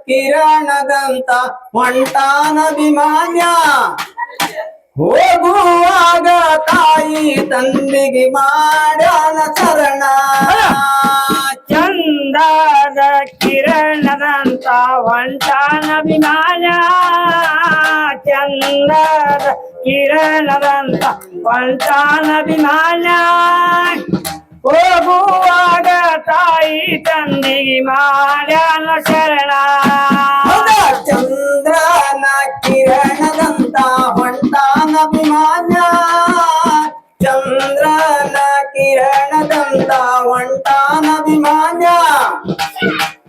ಕಿರಣದಂತ ಹೊಂಟಾನ ಅಭಿಮಾನ್ಯ ಹೋಗುವಾಗ ತಾಯಿ ತಂದೆಗೆ ಮಾಡ್ಯಾನ ಶರಣ ಚಂದದ ಕಿರಣದಂತ ಹೊಂಟಾನ ಅಭಿಮಾನ ಚಂದದ ಕಿರಣದಂತ ಹೊಂಟಾನ ಅಭಿಮಾನ ಹೋಗುವಾಗ ತಾಯಿ ತಂದೆಗೆ ಮಾಡ್ಯಾನ ಶರಣ ಚಂದ್ರನ ಕಿರಣದಂತ ಹೊಂಟಾನ ಅಭಿಮಾನ ಚಂದ್ರನ ಕಿರಣದಂತ ಹೊಂಟಾನ ಅಭಿಮಾನ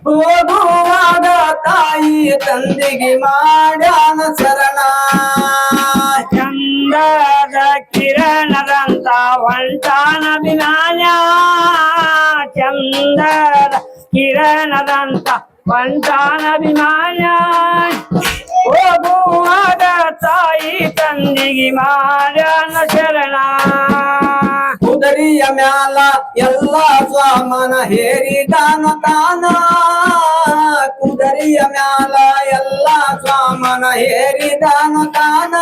ಹೋಗುವಾಗ ತಾಯಿ ತಂದೆಗೆ ಮಾಡ್ಯಾನ ಶರಣ ಚಂದದ ಕಿರಣದಂತ ಹೊಂಟಾನ ಅಭಿಮಾನ ಚಂದದ ಕಿರಣದಂತ ಹೊಂಟಾನ ಅಭಿಮಾನ ಹೋಗುವಾಗ ತಾಯಿ ತಂದೆಗೆ ಮಾಡ್ಯಾನ ಶರಣ ಕುದರಿಯ ಮ್ಯಾಲ ಎಲ್ಲ ಸ್ವಾಮನ ಹೇರಿದಾನ ತಾನ ಕುದರಿಯ ಮ್ಯಾಲ ಎಲ್ಲ ಸ್ವಾಮನ ಹೇರಿದಾನ ತಾನ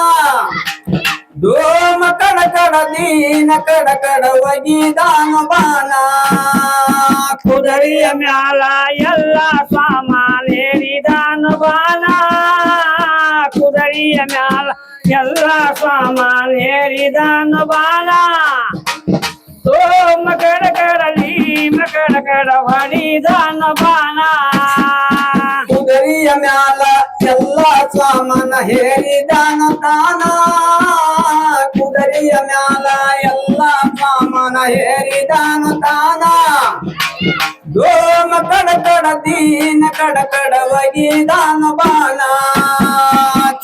ದೋಮ ಕಡಕಡ ದೀನ ಕಡಕಡ ಒಗಿದಾನ ಬಾಣ ಕುದರಿಯ ಮ್ಯಾಲ ಎಲ್ಲ ಸಾಮಾನ್ ಹೇರಿದಾನ ಬಾಣ ಕುದರಿಯ ಮ್ಯಾಲ ಎಲ್ಲ ಸಾಮಾನ್ ಹೇರಿದಾನ ಬಾಣ ಸೋಮ ಕಡಕಡಲಿ ಮಕಡಕಡ ಹೊಡಿದಾನ ಬಾಣ ಕುದರಿಯ ಮ್ಯಾಲ ಎಲ್ಲ ಸ್ವಾಮನ ಹೇರಿದಾನ ತಾನ ಕುದರಿಯ ಮ್ಯಾಲ ಎಲ್ಲ ಸ್ವಾಮನ ಹೇರಿದಾನ ತಾನ ದೋಮ ಕಡಕಡ ದೀನ ಕಡಕಡ ಒಗಿದಾನ ಬಾಣ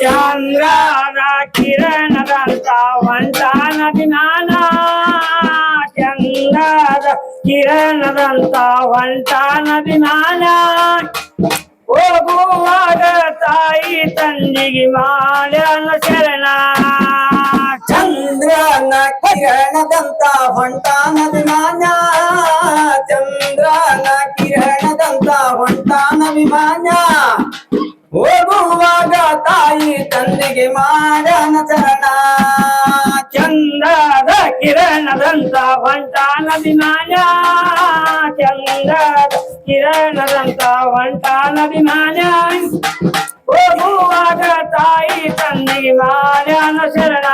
ಚಂದ್ರದ ಕಿರಣದಂತ ಹೊಂಟಾನ ಅಭಿಮಾನ ಚಂದ್ರದ ಕಿರಣದಂತ ಹೊಂಟಾನ ಅಭಿಮಾನ ಹೋಗುವಾಗ ತಾಯಿ ತಂದೆಗೆ ಮಾಡ್ಯಾನ ಶರಣ ಚಂದ್ರನ ಕಿರಣದಂತ ಹೊಂಟಾನ ಅಭಿಮಾನ ಚಂದ್ರನ ಕಿರಣದಂತ ಹೊಂಟಾನ ಅಭಿಮಾನ ಹೋಗುವಾಗ ತಾಯಿ ತಂದೆಗೆ ಮಾಡ್ಯಾನ ಶರಣ ಚಂದ್ರದ ಕಿರಣದಂತ ಹೊಂಟಾನ ಅಭಿಮಾನ ಚಂದ್ರದ ಕಿರಣದಂತ ಹೊಂಟಾನ ಅಭಿಮಾನ ಹೋಗುವಾಗ ತಾಯಿ ತಂದೆಗೆ ಮಾಡ್ಯಾನ ಶರಣ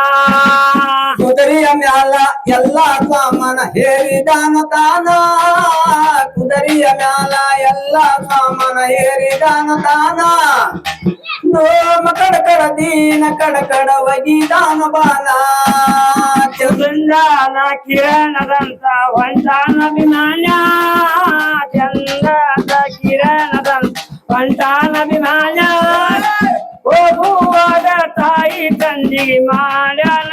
ಕುದರಿಯ ಮ್ಯಾಲ ಎಲ್ಲ ಸಾಮಾನ ಹೇರಿದಾನ ತಾನ ಕುದರಿಯ ಮ್ಯಾಲ ಎಲ್ಲ ಸಾಮಾನ ಹೇರಿದಾನ ತಾನ ನೋಮ ಕಡಕಡ ದೀನ ಕಡಕಡ ಒಗಿದಾನ ಬಾಣ ಚಂದ್ರನ ಕಿರಣದಂತ ಹೊಂಟಾನ ಅಭಿಮಾನ ಚಂದ್ರದ ಕಿರಣದಂತ ಹೊಂಟಾನ ಅಭಿಮಾನ ಹೋಗುವಾಗ ತಾಯಿ ತಂದೆಗೆ ಮಾಡ್ಯಾನ